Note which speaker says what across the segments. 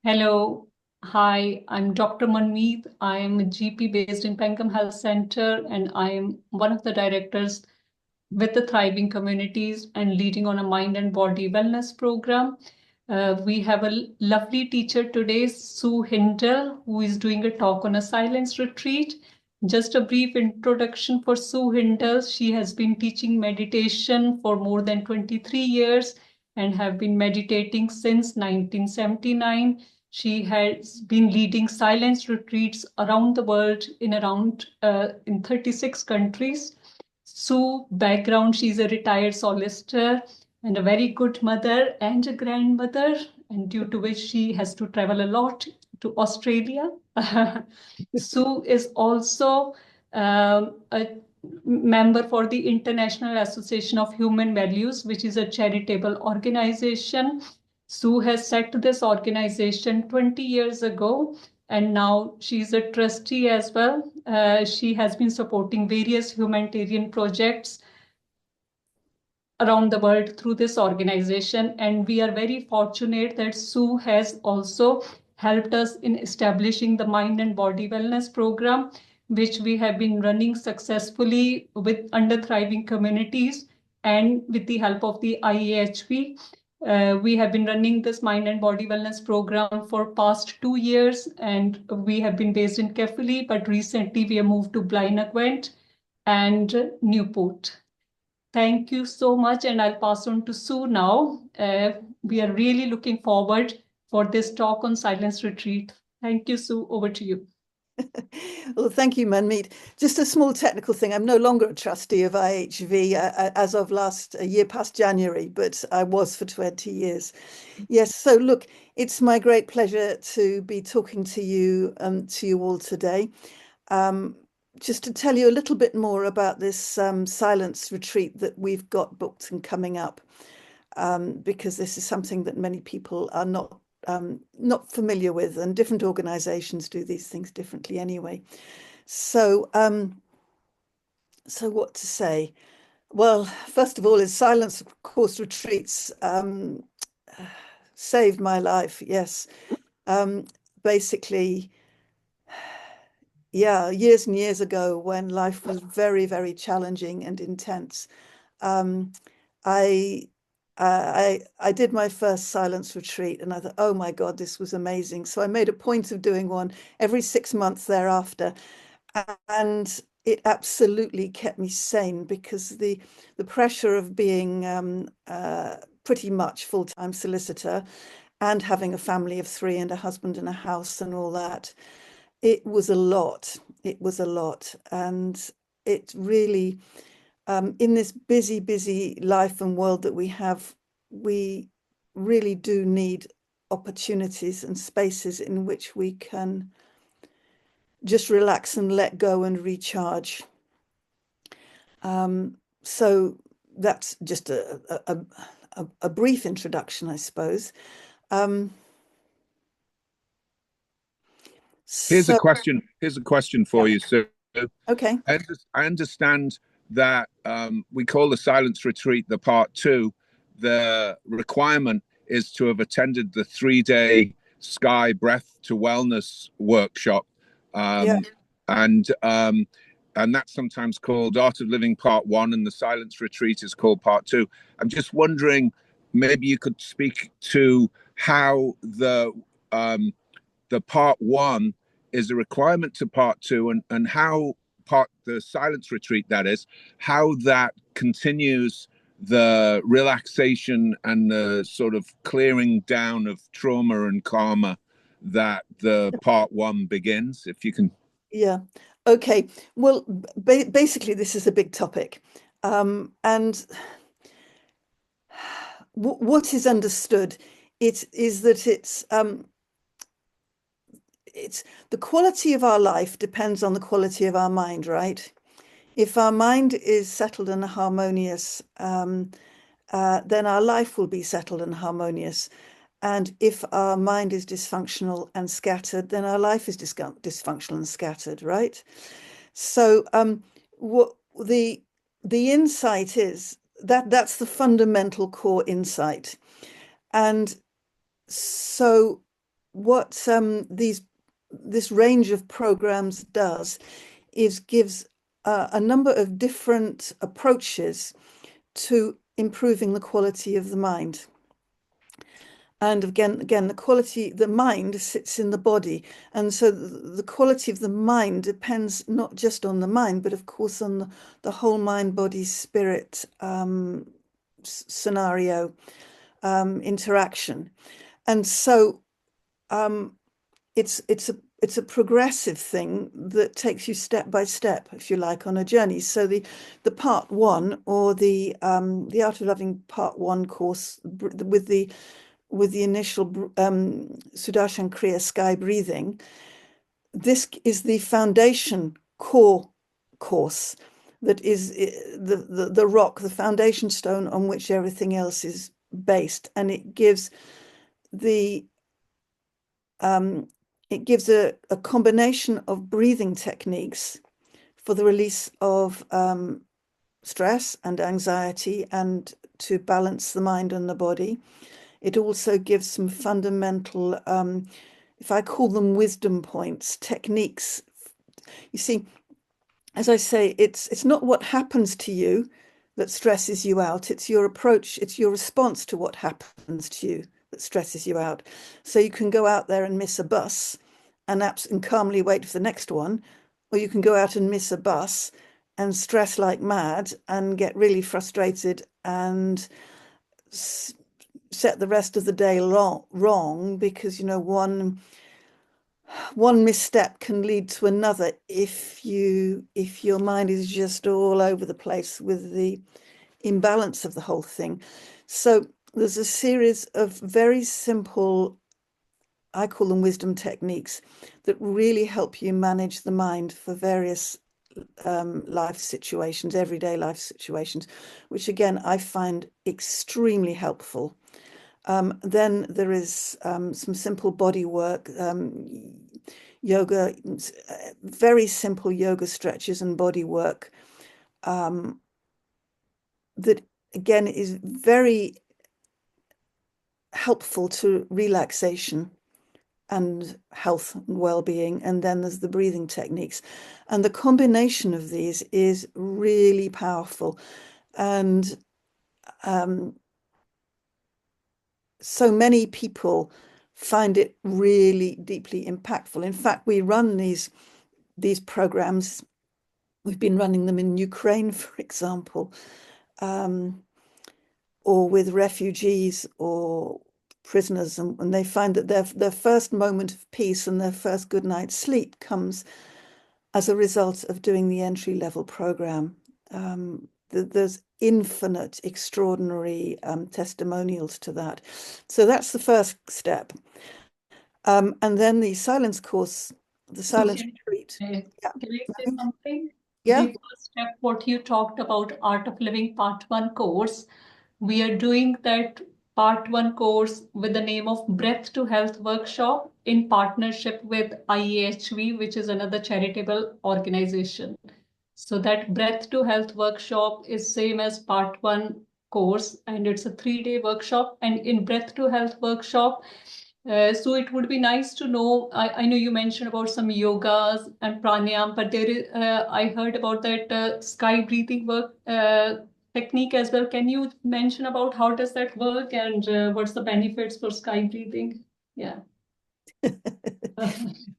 Speaker 1: Hello. Hi, I'm Dr. Manmeet. I am a GP based in Pencom Health Center, and I am one of the directors with the Thriving Communities and leading on a mind and body wellness program. We have a lovely teacher today, Sue Hindle, who is doing a talk on a silence retreat. Just a brief introduction for Sue Hindle. She has been teaching meditation for more than 23 years and have been meditating since 1979. She has been leading silence retreats around the world in 36 countries. Sue background, she's a retired solicitor and a very good mother and a grandmother, and due to which she has to travel a lot to Australia. Sue is also a member for the International Association of Human Values, which is a charitable organization. Sue has set this organization 20 years ago, and now she's a trustee as well. She has been supporting various humanitarian projects around the world through this organization. And we are very fortunate that Sue has also helped us in establishing the Mind and Body Wellness Program, which we have been running successfully with under Thriving Communities and with the help of the IAHP. We have been running this Mind and Body Wellness Program for past 2 years, and we have been based in Kefili, but recently we have moved to Blainaquent and Newport. Thank you so much, and I'll pass on to Sue now. We are really looking forward for this talk on silence retreat. Thank you, Sue. Over to you.
Speaker 2: Well, thank you, Manmeet. Just a small technical thing. I'm no longer a trustee of IHV as of last year past January, but I was for 20 years. Yes, so look, it's my great pleasure to be talking to you all today. Just to tell you a little bit more about this silence retreat that we've got booked and coming up, because this is something that many people are not familiar with, and different organizations do these things differently anyway. So what to say? Well, first of all, is silence course retreats saved my life. Yes. Basically, yeah, years and years ago when life was very, very challenging and intense, I I did my first silence retreat and I thought, oh my God, this was amazing. So I made a point of doing one every 6 months thereafter. And it absolutely kept me sane because the pressure of being pretty much full-time solicitor and having a family of three and a husband and a house and all that, it was a lot. It was a lot. And it really, in this busy, busy life and world that we have, we really do need opportunities and spaces in which we can just relax and let go and recharge. So that's just a brief introduction, I suppose.
Speaker 3: Here's a question. Here's a question for you, Sue.
Speaker 2: Okay.
Speaker 3: I understand that we call the silence retreat the part 2. The requirement is to have attended the 3-day Sky Breath to Wellness workshop, and that's sometimes called Art of Living Part 1, and the silence retreat is called Part 2. I'm just wondering, maybe you could speak to how the Part 1 is a requirement to Part 2, and how the silence retreat, that is, how that continues the relaxation and the sort of clearing down of trauma and karma that the Part 1 begins, if you can.
Speaker 2: Yeah. Okay. Well, basically, this is a big topic. And what is understood, it is that it's the quality of our life depends on the quality of our mind, right? If our mind is settled and harmonious, then our life will be settled and harmonious. And if our mind is dysfunctional and scattered, then our life is dysfunctional and scattered, right? So what the insight is, that's the fundamental core insight. And so what this range of programs does is gives a number of different approaches to improving the quality of the mind. And again, the mind sits in the body. And so the quality of the mind depends not just on the mind, but of course on the whole mind, body, spirit scenario interaction. And so it's a progressive thing that takes you step by step, if you like, on a journey. So the part one, or the Art of Loving part one course with the initial Sudarshan Kriya sky breathing, this is the foundation core course that is the rock, the foundation stone on which everything else is based, and it gives a combination of breathing techniques for the release of stress and anxiety and to balance the mind and the body. It also gives some fundamental, if I call them wisdom points, techniques. You see, as I say, it's not what happens to you that stresses you out. It's your approach, it's your response to what happens to you that stresses you out. So you can go out there and miss a bus and calmly wait for the next one, or you can go out and miss a bus and stress like mad and get really frustrated and set the rest of the day wrong because, one misstep can lead to another if your mind is just all over the place with the imbalance of the whole thing. So there's a series of very simple, I call them wisdom techniques, that really help you manage the mind for various life situations, everyday life situations, which again I find extremely helpful. Then there is some simple body work, yoga, very simple yoga stretches and body work that again is very helpful to relaxation and health and well-being. And then there's the breathing techniques, and the combination of these is really powerful. And so many people find it really deeply impactful. In fact, we run these programs. We've been running them in Ukraine, for example, or with refugees or prisoners, and they find that their first moment of peace and their first good night's sleep comes as a result of doing the entry-level program. There's infinite, extraordinary testimonials to that. So that's the first step. And then the silence course, the silence retreat.
Speaker 1: Can I say something?
Speaker 2: Yeah.
Speaker 1: The first step, what you talked about, Art of Living Part 1 course, we are doing that Part 1 course with the name of Breath to Health Workshop in partnership with IAHV, which is another charitable organization. So that Breath to Health Workshop is same as Part 1 course, and it's a 3-day workshop. And in Breath to Health Workshop, so it would be nice to know, I know you mentioned about some yogas and pranayam, but there is, I heard about that sky breathing work technique as well. Can you mention about how does that work and what's the benefits for sky breathing? Yeah.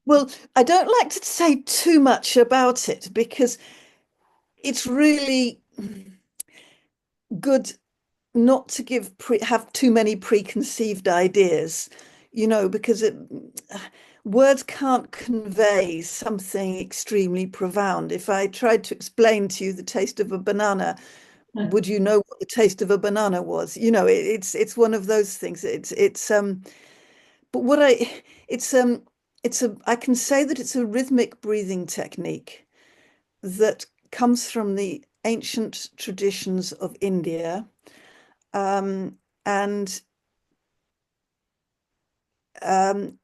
Speaker 2: Well, I don't like to say too much about it because it's really good not to have too many preconceived ideas, because words can't convey something extremely profound. If I tried to explain to you the taste of a banana, would you know what the taste of a banana was? It's one of those things. But I can say that it's a rhythmic breathing technique that comes from the ancient traditions of India. And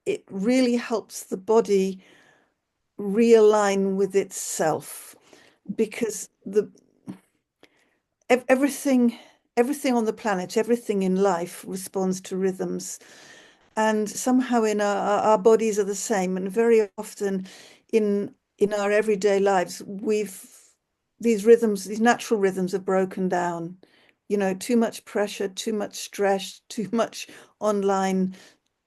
Speaker 2: it really helps the body realign with itself, because everything on the planet, everything in life responds to rhythms. and somehow in our bodies are the same. And very often in our everyday lives, these rhythms, these natural rhythms have broken down. You know, too much pressure, too much stress, too much online,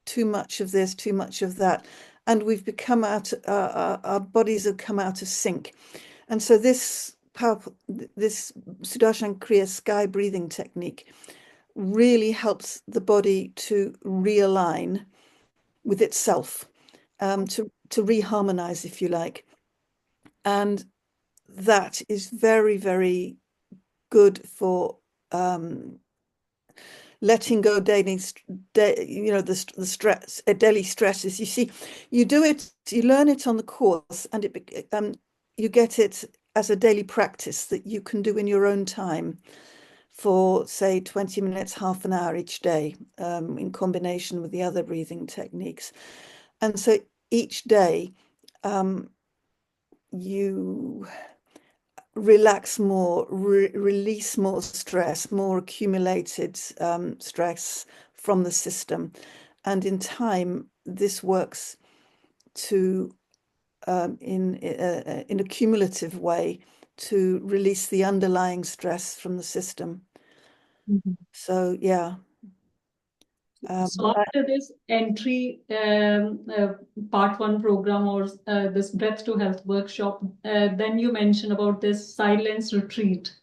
Speaker 2: too much of this, too much of that. And we've become our bodies have come out of sync. And so this Sudarshan Kriya sky breathing technique really helps the body to realign with itself, to reharmonize, if you like. And that is very, very good for letting go daily, the stress, daily stresses. You see, you do it, you learn it on the course, and you get it as a daily practice that you can do in your own time for, say, 20 minutes, half an hour each day, in combination with the other breathing techniques. And so each day, you relax more, release more stress, more accumulated stress from the system. And in time, this works to, in a cumulative way, to release the underlying stress from the system. So, yeah.
Speaker 1: So after this entry part one program or this breath to health workshop, then you mentioned about this silence retreat.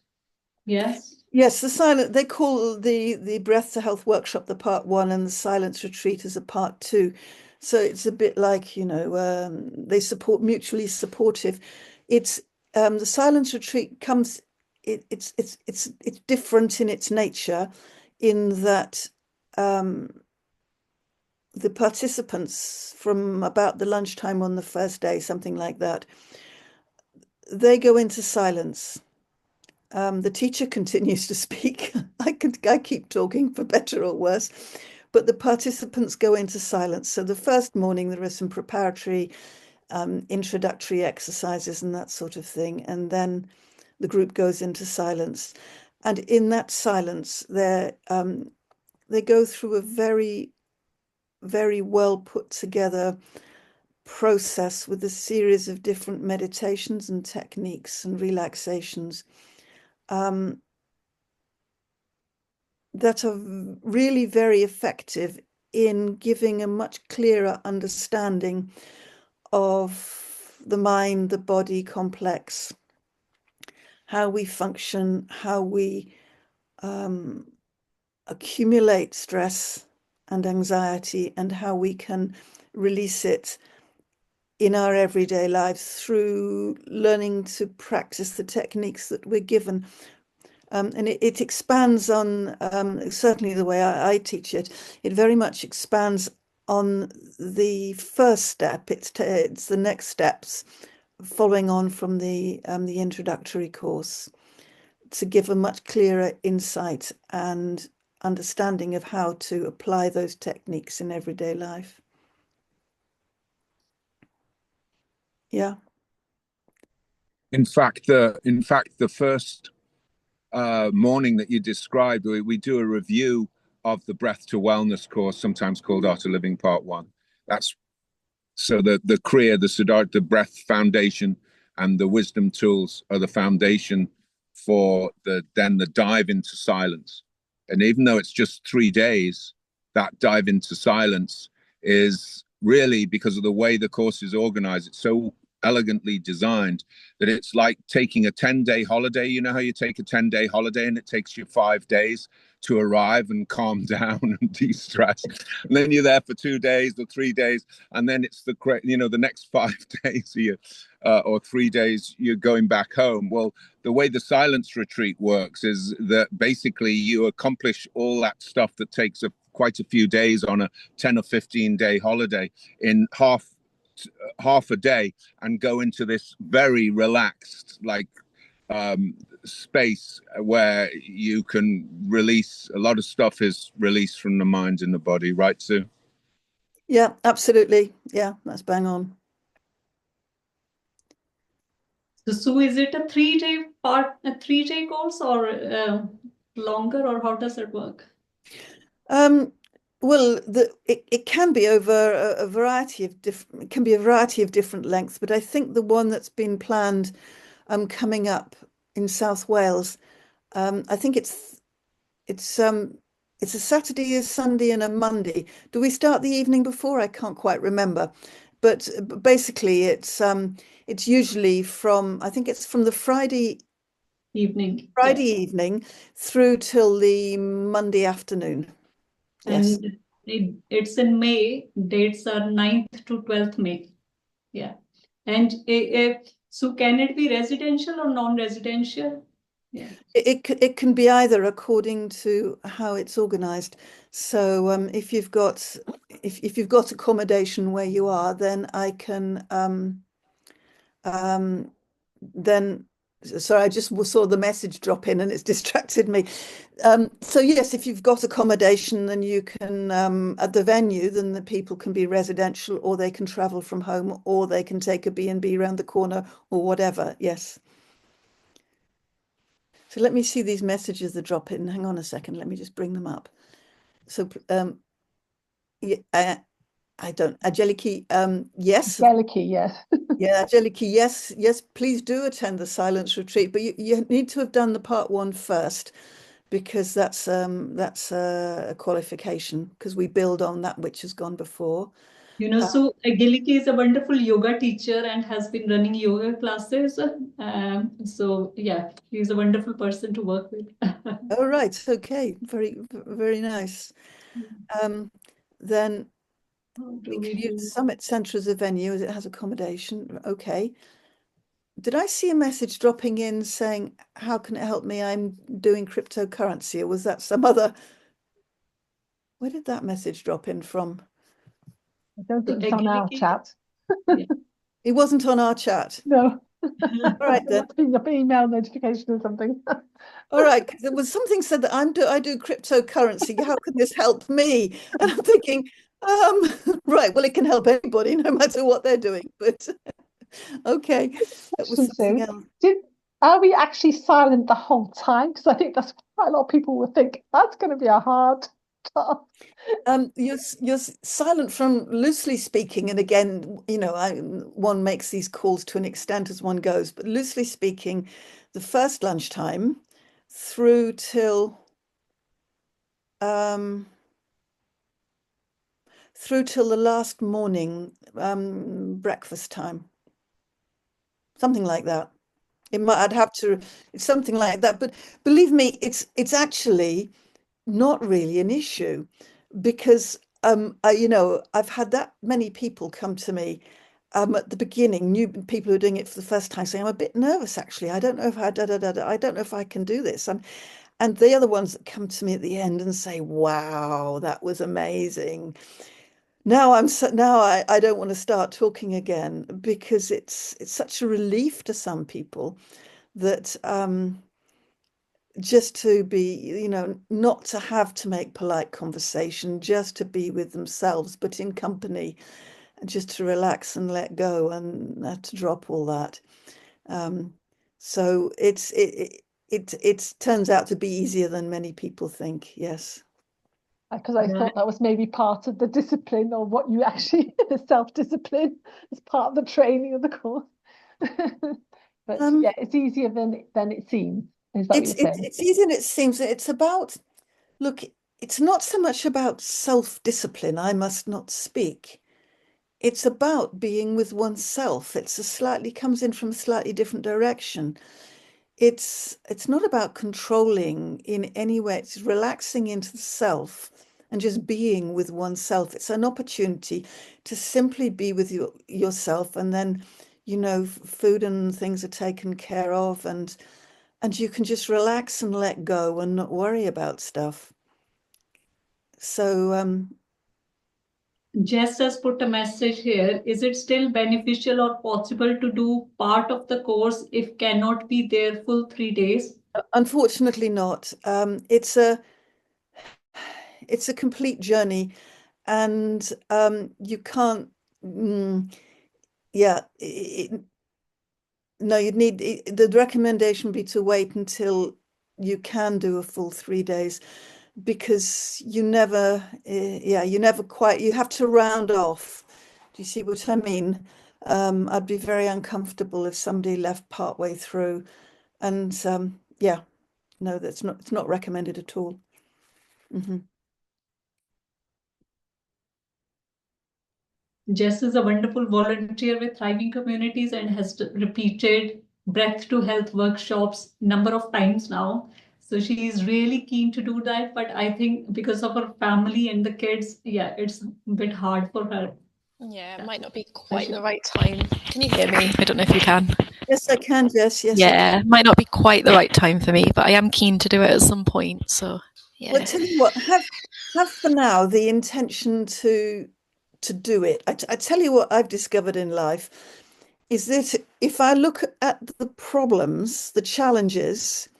Speaker 1: Yes.
Speaker 2: Yes, they call the breath to health workshop the part one and the silence retreat as a part two. So it's a bit like, they support, mutually supportive. It's the silence retreat comes, it's different in its nature, in that the participants, from about the lunchtime on the first day, something like that, they go into silence. The teacher continues to speak. I keep talking, for better or worse, but the participants go into silence. So the first morning there are some preparatory, introductory exercises and that sort of thing, and then the group goes into silence. And in that silence, they go through a very, very well put together process with a series of different meditations and techniques and relaxations that are really very effective in giving a much clearer understanding of the mind, the body complex, how we function, how we accumulate stress and anxiety, and how we can release it in our everyday lives through learning to practice the techniques that we're given. And it expands on, certainly the way I teach it, it very much expands on the first step. It's the next steps following on from the introductory course, to give a much clearer insight and understanding of how to apply those techniques in everyday life. Yeah.
Speaker 3: In fact, the first morning that you described, we do a review of the Breath to Wellness course, sometimes called Art of Living Part One. That's so the Kriya, the Siddhartha, the Breath Foundation, and the Wisdom Tools are the foundation for the dive into silence. And even though it's just 3 days, that dive into silence is really, because of the way the course is organized, it's so elegantly designed that it's like taking a 10-day holiday. You know how you take a 10-day holiday and it takes you 5 days to arrive and calm down and de-stress, and then you're there for 2 days or 3 days, and then it's the next 5 days or 3 days you're going back home. Well, the way the silence retreat works is that basically you accomplish all that stuff that takes quite a few days on a 10 or 15-day holiday in half a day, and go into this very relaxed, space where you can release a lot of stuff, is released from the mind and the body, right, Sue?
Speaker 2: Yeah, absolutely. Yeah, that's bang on.
Speaker 1: So is it a 3-day course, or longer, or how does it work?
Speaker 2: Well, it can be over a variety of different, it can be a variety of different lengths, but I think the one that's been planned coming up in South Wales, I think it's a Saturday, a Sunday, and a Monday. Do we start the evening before? I can't quite remember, but basically it's usually from, I think it's from the
Speaker 1: Evening, yeah.
Speaker 2: Friday evening through till the Monday afternoon. Yes.
Speaker 1: And it's in May. Dates are 9th to 12th May. Yeah. And so can it be residential or non-residential? Yeah.
Speaker 2: It can be either according to how it's organized. So if you've got accommodation where you are, then I can then sorry, I just saw the message drop in and it's distracted me. So yes, if you've got accommodation, then you can at the venue, then the people can be residential, or they can travel from home, or they can take a B&B around the corner, or whatever. Yes. So let me see these messages that drop in. Hang on a second. Let me just bring them up. So yeah, I don't. Angeliki, yes.
Speaker 4: Angeliki, yes.
Speaker 2: Yeah, Angeliki, yes, yes, please do attend the silence retreat, but you need to have done the part one first, because that's a qualification, because we build on that which has gone before.
Speaker 1: So Agiliki is a wonderful yoga teacher and has been running yoga classes. So yeah, he's a wonderful person to work with.
Speaker 2: Oh, right. Okay. Very, very nice. Then we can use Summit Centre as a venue as it has accommodation. Okay. Did I see a message dropping in saying, how can it help me? I'm doing cryptocurrency, or was that some other? Where did that message drop in from?
Speaker 4: I don't think it's on our chat.
Speaker 1: Yeah.
Speaker 2: It wasn't on our chat.
Speaker 4: No.
Speaker 2: All right then.
Speaker 4: It must be an email notification or something.
Speaker 2: All right. There was something said that I do cryptocurrency. How can this help me? And I'm thinking, right, well, it can help anybody, no matter what they're doing. But okay, that was something else.
Speaker 4: Are we actually silent the whole time? Because I think that's quite a lot of people would think that's going to be a hard task.
Speaker 2: You're silent from loosely speaking, and again, one makes these calls to an extent as one goes, but loosely speaking, the first lunchtime through till the last morning breakfast time, something like that. It's something like that, but believe me, it's actually not really an issue, because I've had that many people come to me at the beginning, new people who are doing it for the first time, saying, I'm a bit nervous actually. I don't know if I I don't know if I can do this. And they are the ones that come to me at the end and say, wow, that was amazing. Now I don't want to start talking again, because it's such a relief to some people that just to be, not to have to make polite conversation, just to be with themselves, but in company, just to relax and let go and to drop all that. So it turns out to be easier than many people think. Yes.
Speaker 4: Because I thought that was maybe part of the discipline, or what you actually, the self-discipline as part of the training of the course. But yeah, it's easier than it seems. Is that what you're saying?
Speaker 2: It's easier than it seems. It's about, look, it's not so much about self-discipline, I must not speak. It's about being with oneself. Comes in from a slightly different direction. It's not about controlling in any way. It's relaxing into the self and just being with oneself. It's an opportunity to simply be with yourself, and then, food and things are taken care of, and you can just relax and let go and not worry about stuff. So
Speaker 1: Jess has put a message here. Is it still beneficial or possible to do part of the course if cannot be there full 3 days?
Speaker 2: unfortunately not. It's a complete journey, and you can't. Yeah, no, you'd need the recommendation would be to wait until you can do a full 3 days. because you never, you never quite, you have to round off. Do you see what I mean? I'd be very uncomfortable if somebody left partway through, and yeah, no, it's not recommended at all.
Speaker 1: Jess is a wonderful volunteer with Thriving Communities and has repeated Breath to Health workshops number of times now. So she is really keen to do that, but I think because of her family and the kids, yeah, it's a bit hard for her.
Speaker 5: Yeah, it might not be quite the right time. Can you hear me? I don't know if you can.
Speaker 2: Yes, I can, Jess. Yes,
Speaker 5: Yeah, might not be quite the right time for me, but I am keen to do it at some point. So yeah.
Speaker 2: Well, tell you what, have for now the intention to do it. I tell you what I've discovered in life is that if I look at the problems, the challenges,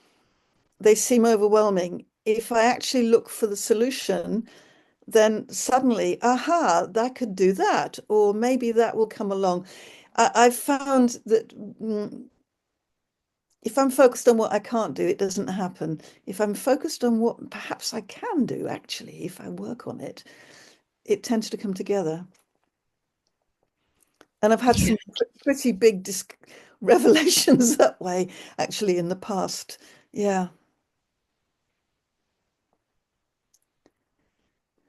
Speaker 2: they seem overwhelming. If I actually look for the solution, then suddenly, aha, that could do that, or maybe that will come along. I've found that if I'm focused on what I can't do, it doesn't happen. If I'm focused on what perhaps I can do, actually, if I work on it, it tends to come together. And I've had some pretty big revelations that way, actually, in the past. Yeah.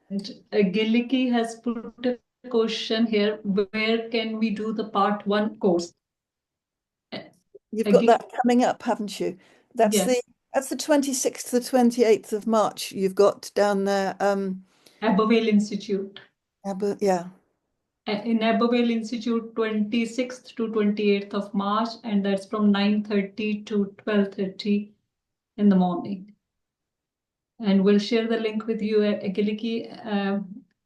Speaker 1: And Gillicky has put a question here, where can we do the part 1 course?
Speaker 2: You've got that coming up, haven't you? That's
Speaker 1: yes.
Speaker 2: That's the 26th to the 28th of March. You've got down there.
Speaker 1: Abervale Institute.
Speaker 2: Yeah.
Speaker 1: In Abervale Institute, 26th to 28th of March, and that's from 9:30 to 12:30 in the morning. And we'll share the link with you, Agiliki.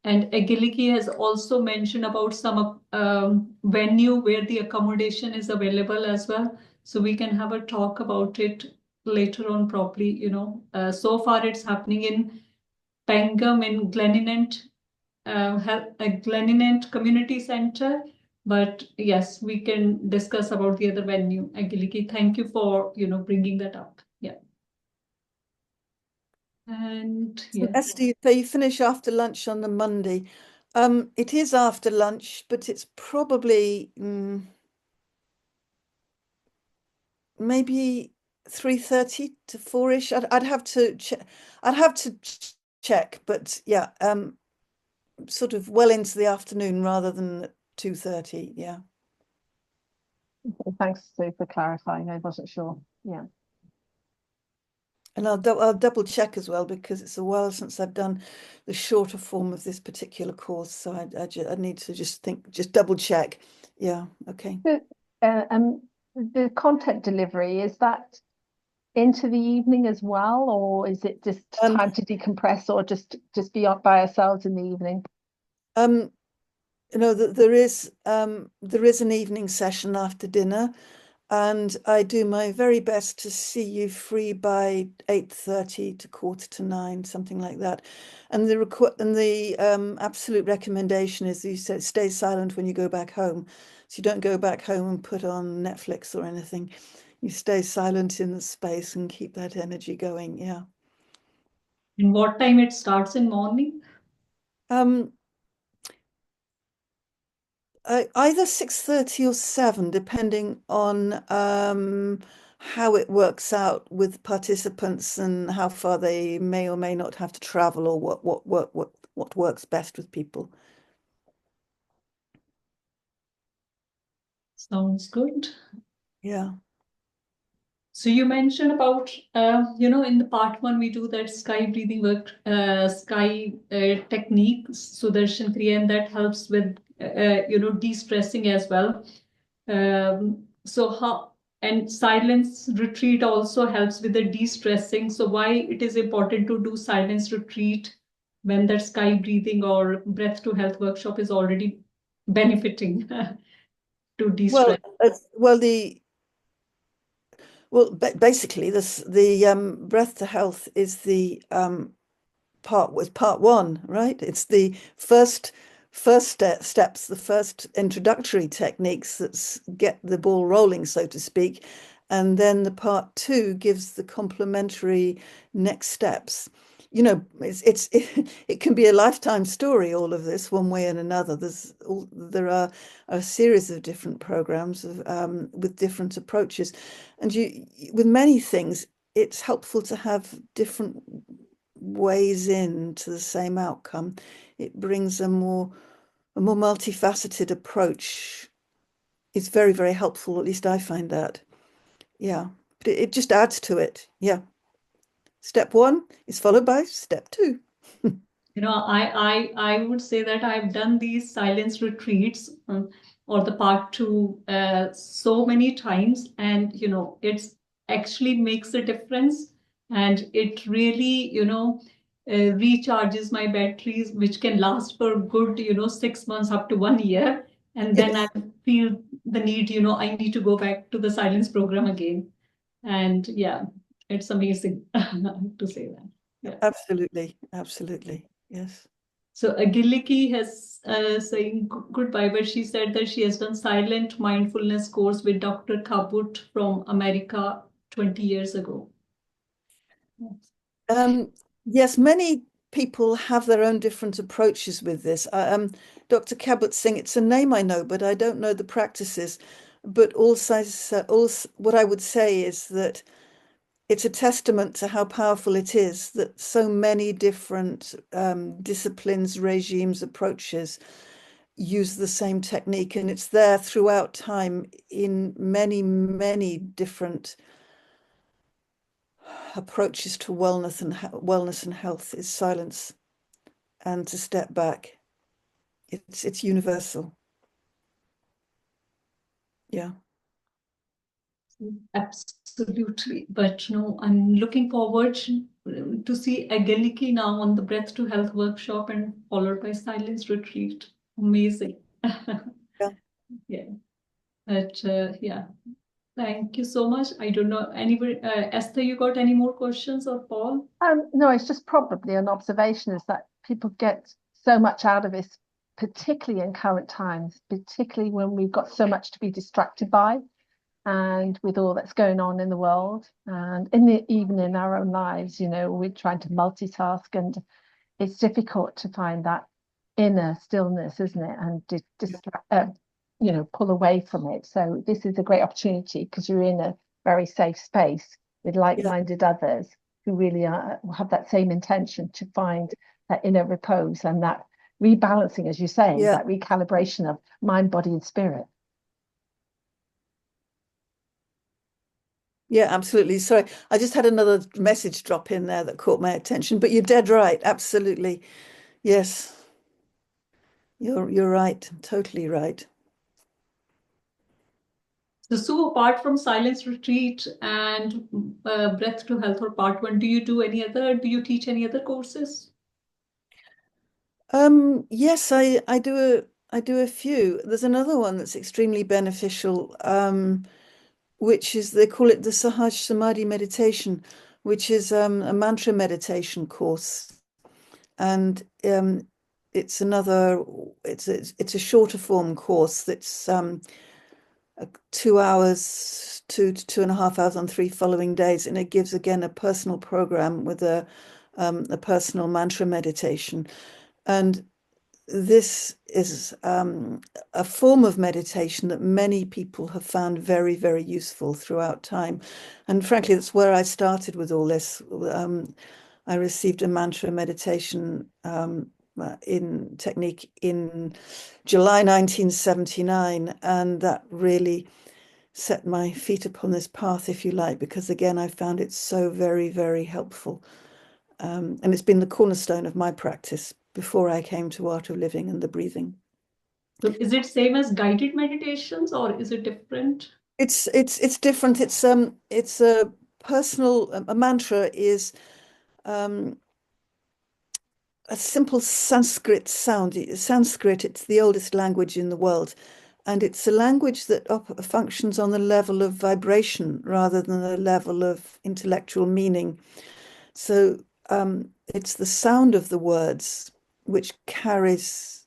Speaker 1: And Agiliki has also mentioned about some venue where the accommodation is available as well. So we can have a talk about it later on properly, you know. So far it's happening in Pangam in Gleninant, Gleninant Community Center. But yes, we can discuss about the other venue. Agiliki, thank you for, you know, bringing that up. Yeah. And yeah.
Speaker 2: Esther, you say you finish after lunch on the Monday. It is after lunch, but it's probably maybe 3:30 to 4-ish. I'd have to check. I'd have to check, but yeah, sort of well into the afternoon rather than 2:30. Yeah.
Speaker 4: Thanks, Sue, for clarifying. I wasn't sure. Yeah.
Speaker 2: And I'll double check as well, because it's a while since I've done the shorter form of this particular course. So I need to just double check. Yeah. Okay.
Speaker 4: The content delivery, is that into the evening as well, or is it just time to decompress, or just be up by ourselves in the evening?
Speaker 2: You know, there is an evening session after dinner, and I do my very best to see you free by 8:30 to 8:45, something like that. And the absolute recommendation is that you stay silent when you go back home. So you don't go back home and put on Netflix or anything. You stay silent in the space and keep that energy going. Yeah.
Speaker 1: And what time it starts in morning?
Speaker 2: Either 6:30 or 7, depending on how it works out with participants and how far they may or may not have to travel, or what works best with people.
Speaker 1: Sounds good.
Speaker 2: Yeah.
Speaker 1: So you mentioned about, you know, in the part 1, we do that sky breathing work, sky technique, Sudarshan Kriya, and that helps with, you know, de-stressing as well. And silence retreat also helps with the de-stressing. So why it is important to do silence retreat when that sky breathing or breath to health workshop is already benefiting to de-stress?
Speaker 2: Basically, the breath to health is the part 1, right? It's the first steps, the first introductory techniques that get the ball rolling, so to speak, and then the part 2 gives the complementary next steps. you know, it can be a lifetime story, all of this, one way and another. There are a series of different programs with different approaches. And with many things, it's helpful to have different ways into the same outcome. It brings a more multifaceted approach. It's very, very helpful. At least I find that. Yeah. But it just adds to it. Yeah. Step 1 is followed by step 2.
Speaker 1: I would say that I've done these silence retreats or the part 2 so many times, and it's actually makes a difference, and it really recharges my batteries, which can last for good 6 months up to 1 year, and then I feel the need I need to go back to the silence program again, and yeah, it's amazing to say that. Yeah.
Speaker 2: Absolutely. Yes.
Speaker 1: So Agiliki has saying goodbye, but she said that she has done silent mindfulness course with Dr. Kabut from America 20 years ago.
Speaker 2: Yes, many people have their own different approaches with this. Dr. Cabot Singh, it's a name I know, but I don't know the practices. But also, what I would say is that it's a testament to how powerful it is that so many different disciplines, regimes, approaches use the same technique, and it's there throughout time in many, many different approaches to wellness and health is silence, and to step back. It's universal. Yeah.
Speaker 1: Absolutely. But I'm looking forward to see Agiliki now on the Breath to Health workshop and followed by silence retreat. Amazing.
Speaker 2: Yeah.
Speaker 1: Yeah. But yeah. Thank you so much. I don't know, anybody, Esther, you got any more questions, or Paul?
Speaker 4: No, it's just probably an observation is that people get so much out of this, particularly in current times, particularly when we've got so much to be distracted by, and with all that's going on in the world, and even in our own lives, we're trying to multitask, and it's difficult to find that inner stillness, isn't it? And pull away from it. So this is a great opportunity because you're in a very safe space with like-minded others who really have that same intention to find that inner repose and that rebalancing, as you say, that recalibration of mind, body, and spirit.
Speaker 2: Yeah, absolutely. Sorry, I just had another message drop in there that caught my attention, but you're dead right. Absolutely. Yes. You're right. Totally right.
Speaker 1: So apart from silence retreat and breath to health or part 1, do you teach any other courses?
Speaker 2: Yes, I do a few. There's another one that's extremely beneficial, which is, they call it the Sahaj Samadhi meditation, which is a mantra meditation course. And it's a shorter form course that's 2 hours, 2.5 hours on 3 following days, and it gives again a personal program with a personal mantra meditation. And this is a form of meditation that many people have found very, very useful throughout time. And frankly, that's where I started with all this. I received a mantra meditation in technique in July 1979, and that really set my feet upon this path, if you like, because again, I found it so very, very helpful. And it's been the cornerstone of my practice before I came to Art of Living and the breathing.
Speaker 1: So is it same as guided meditations, or is it different?
Speaker 2: It's different. It's a personal, a mantra is a simple Sanskrit sound. Sanskrit, it's the oldest language in the world, and it's a language that functions on the level of vibration rather than the level of intellectual meaning. So it's the sound of the words which carries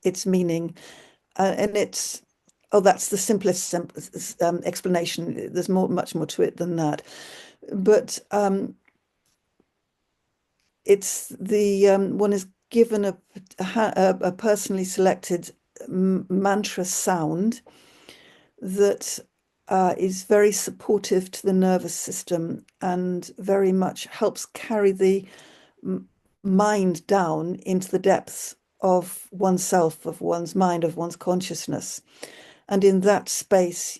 Speaker 2: its meaning, and that's the simplest explanation. There's much more to it than that, but it's the one is given a personally selected mantra sound that is very supportive to the nervous system and very much helps carry the mind down into the depths of oneself, of one's mind, of one's consciousness. And in that space,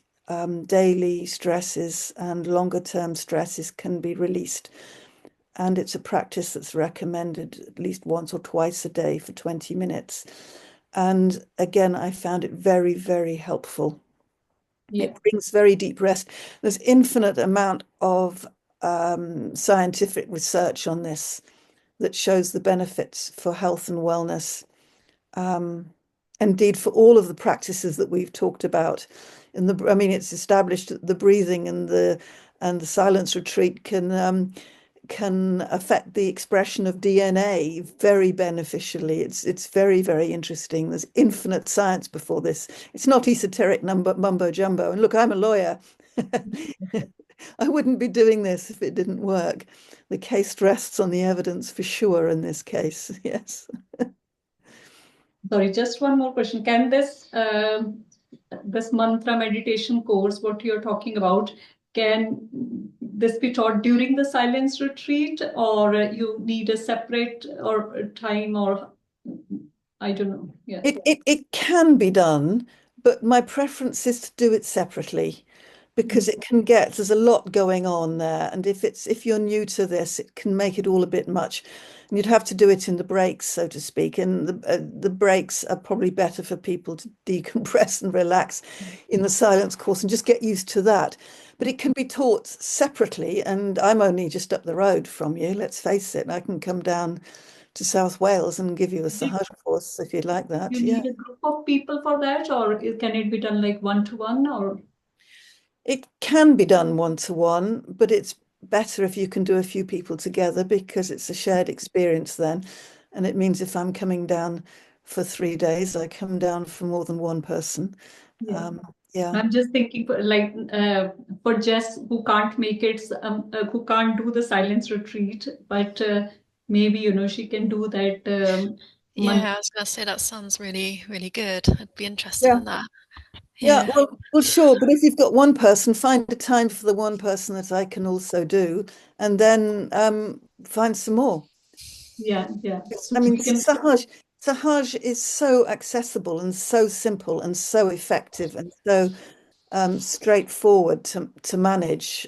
Speaker 2: daily stresses and longer term stresses can be released. And it's a practice that's recommended at least once or twice a day for 20 minutes. And again, I found it very, very helpful.
Speaker 1: Yeah.
Speaker 2: It brings very deep rest. There's infinite amount of scientific research on this that shows the benefits for health and wellness. Indeed, for all of the practices that we've talked about, I mean, it's established that the breathing and the silence retreat can affect the expression of DNA very beneficially. It's very, very interesting. There's infinite science before this. It's not esoteric mumbo jumbo. And look, I'm a lawyer. I wouldn't be doing this if it didn't work. The case rests on the evidence for sure in this case. Yes.
Speaker 1: Sorry, just one more question. Can this mantra meditation course, what you're talking about, can this be taught during the silence retreat, or you need a separate or time, or I don't know. Yeah.
Speaker 2: It can be done, but my preference is to do it separately because there's a lot going on there. And if you're new to this, it can make it all a bit much. And you'd have to do it in the breaks, so to speak. And the breaks are probably better for people to decompress and relax in the silence course and just get used to that. But it can be taught separately. And I'm only just up the road from you, let's face it. I can come down to South Wales and give you a Sahaj course if you'd like that.
Speaker 1: You need a group of people for that, or can it be done like one-to-one, or?
Speaker 2: It can be done one-to-one, but it's better if you can do a few people together because it's a shared experience then. And it means if I'm coming down for 3 days, I come down for more than one person.
Speaker 1: Yeah. I'm just thinking for Jess, who can't make it, who can't do the silence retreat, but maybe, she can do that.
Speaker 5: Yeah, I was going to say that sounds really, really good. I'd be interested in that.
Speaker 2: Yeah, well, sure. But if you've got one person, find a time for the one person that I can also do, and then find some more.
Speaker 1: Yeah. So
Speaker 2: I mean, Sahaj is so accessible and so simple and so effective and so straightforward to manage.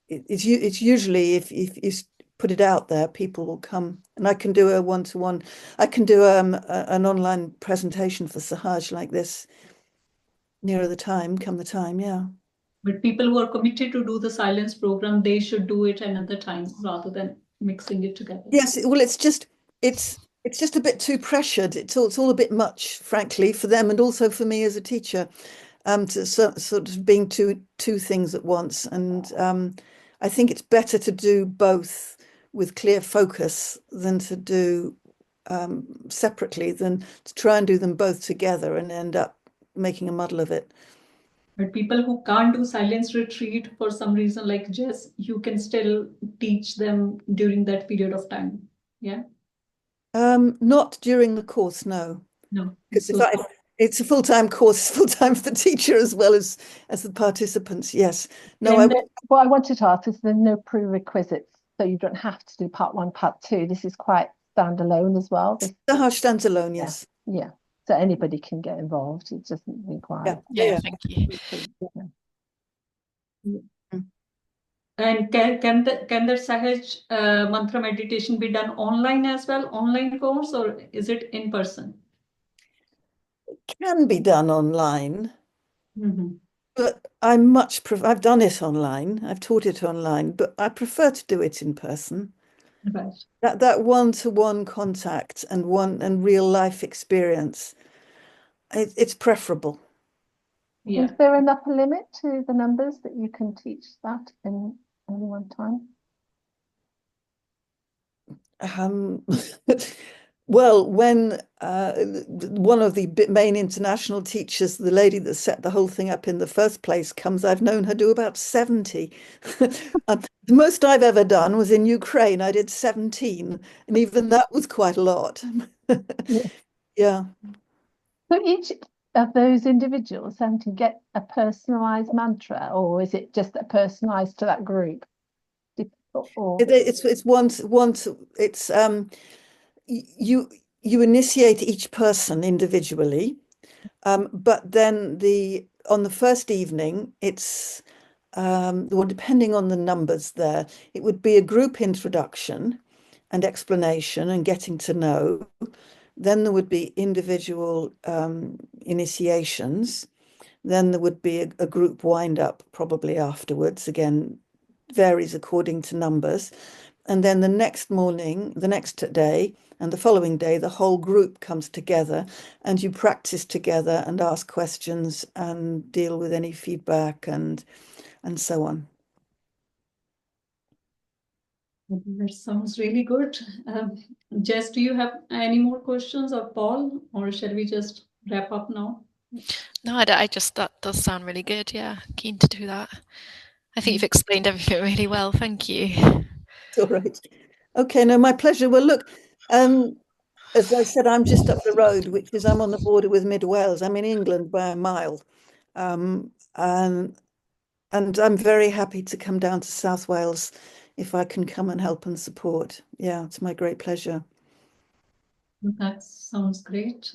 Speaker 2: It's usually if you put it out there, people will come, and I can do a one-to-one. I can do an online presentation for Sahaj like this nearer the time, come the time, yeah.
Speaker 1: But people who are committed to do the silence program, they should do it another time rather than mixing it together.
Speaker 2: Yes, well, it's just a bit too pressured. It's all a bit much, frankly, for them and also for me as a teacher, to sort of being two things at once. And I think it's better to do both with clear focus than to do separately, than to try and do them both together and end up making a muddle of it.
Speaker 1: But people who can't do silence retreat for some reason, like Jess, you can still teach them during that period of time. Yeah.
Speaker 2: Not during the course, no.
Speaker 1: No.
Speaker 2: Because it's a full-time course, full-time for the teacher as well as the participants. Yes. No,
Speaker 4: what I wanted to ask is there's no prerequisites, so you don't have to do part 1, part 2. This is quite standalone as well.
Speaker 2: Sahaj standalone, yes.
Speaker 4: Yeah. So anybody can get involved. It doesn't require.
Speaker 5: Yeah, thank you.
Speaker 1: And can the Sahaj mantra meditation be done online as well, online course, or is it in person?
Speaker 2: It can be done online, but I've done it online. I've taught it online, but I prefer to do it in person.
Speaker 1: Right.
Speaker 2: That one-to-one contact and real life experience, it's preferable.
Speaker 4: Yeah. Is there enough limit to the numbers that you can teach that in only one time?
Speaker 2: Well, when one of the main international teachers, the lady that set the whole thing up in the first place, comes, I've known her do about 70. The most I've ever done was in Ukraine. I did 17, and even that was quite a lot. Yeah.
Speaker 4: So each of those individuals then to get a personalized mantra, or is it just a personalized to that group?
Speaker 2: It's once it's you initiate each person individually, but then on the first evening it's well, depending on the numbers there, it would be a group introduction and explanation and getting to know. Then there would be individual initiations. Then there would be a group wind up probably afterwards. Again, varies according to numbers. And then the next morning, the next day, and the following day, the whole group comes together and you practice together and ask questions and deal with any feedback and so on.
Speaker 1: That sounds really good. Jess, do you have any more questions, or Paul, or shall we just wrap up now?
Speaker 5: No, that does sound really good. Yeah, keen to do that. I think you've explained everything really well. Thank you.
Speaker 2: It's all right. Okay, no, my pleasure. Well, look, as I said, I'm just up the road, which is I'm on the border with Mid Wales. I'm in England by a mile. And I'm very happy to come down to South Wales if I can come and help and support. Yeah, it's my great pleasure.
Speaker 1: That sounds great.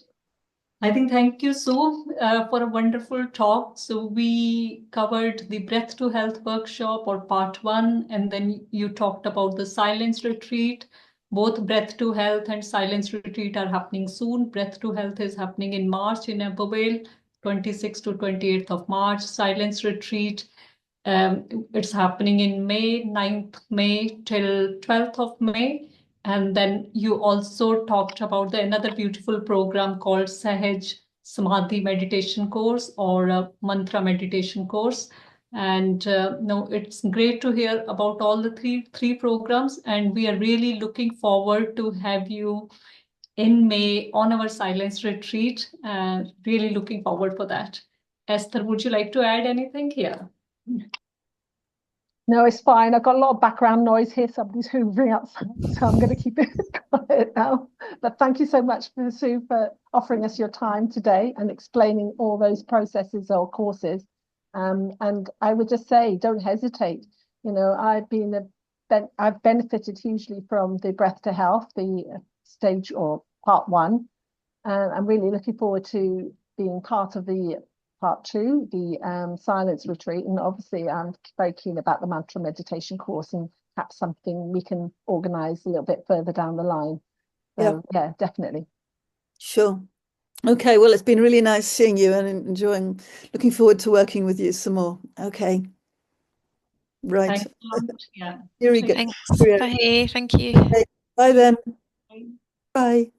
Speaker 1: I think thank you, Sue, for a wonderful talk. So we covered the Breath to Health workshop, or part 1, and then you talked about the silence retreat. Both Breath to Health and silence retreat are happening soon. Breath to Health is happening in March in Abervale, 26th to 28th of March. Silence retreat, it's happening in May, 9th May till 12th of May. And then you also talked about another beautiful program called Sahaj Samadhi meditation course, or a mantra meditation course. And no, it's great to hear about all the three programs. And we are really looking forward to have you in May on our silence retreat. Really looking forward for that. Esther, would you like to add anything here?
Speaker 4: No, it's fine. I've got a lot of background noise here. Somebody's hoovering outside, so I'm going to keep it quiet now. But thank you so much, Sue, for offering us your time today and explaining all those processes or courses. And I would just say, don't hesitate. You know, I've benefited hugely from the Breath to Health, the stage or part 1. And I'm really looking forward to being part of the part 2, the silence retreat. And obviously I'm very keen about the mantra meditation course, and perhaps something we can organize a little bit further down the line. So yeah, definitely.
Speaker 2: Sure. Okay, well, it's been really nice seeing you and looking forward to working with you some more. Okay. Right.
Speaker 1: Thanks a lot. Yeah.
Speaker 2: Here we go.
Speaker 5: Thanks. Bye. Thank you.
Speaker 2: Okay. Bye then.
Speaker 1: Bye.
Speaker 2: Bye.